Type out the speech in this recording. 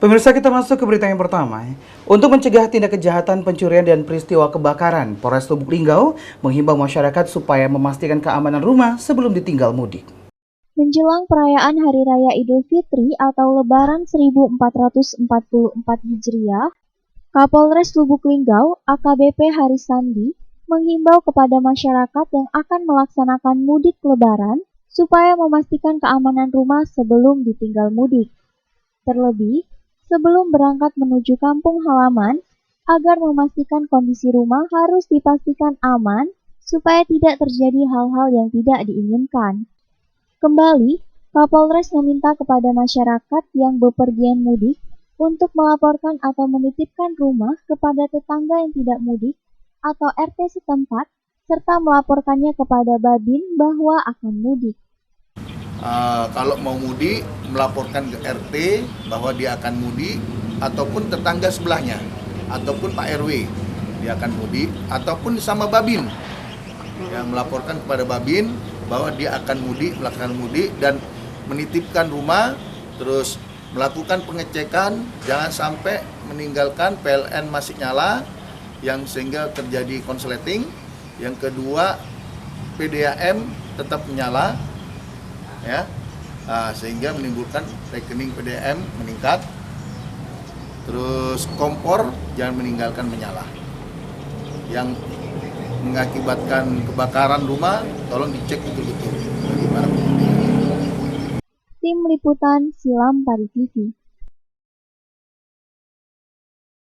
Pemirsa, kita masuk ke berita yang pertama. Untuk mencegah tindak kejahatan pencurian dan peristiwa kebakaran, Polres Lubuk Linggau menghimbau masyarakat supaya memastikan keamanan rumah sebelum ditinggal mudik. Menjelang perayaan Hari Raya Idul Fitri atau Lebaran 1444 Hijriah, Kapolres Lubuk Linggau AKBP Harisandi menghimbau kepada masyarakat yang akan melaksanakan mudik Lebaran supaya memastikan keamanan rumah sebelum ditinggal mudik. Terlebih, sebelum berangkat menuju kampung halaman, agar memastikan kondisi rumah harus dipastikan aman supaya tidak terjadi hal-hal yang tidak diinginkan. Kembali, Kapolres meminta kepada masyarakat yang bepergian mudik untuk melaporkan atau menitipkan rumah kepada tetangga yang tidak mudik atau RT setempat, serta melaporkannya kepada Babin bahwa akan mudik. Kalau mau mudik, melaporkan ke RT bahwa dia akan mudik, ataupun tetangga sebelahnya, ataupun Pak RW dia akan mudik, ataupun sama Babin yang melaporkan kepada Babin bahwa dia akan mudik, melaksanakan mudik dan menitipkan rumah, terus melakukan pengecekan, jangan sampai meninggalkan PLN masih nyala yang sehingga terjadi konsleting. Yang kedua, PDAM tetap menyala, ya, sehingga menimbulkan rekening PDAM meningkat. Terus kompor jangan meninggalkan menyala, yang mengakibatkan kebakaran rumah tolong dicek betul-betul bagi para pengemudi. Tim Liputan Silam Pari TV.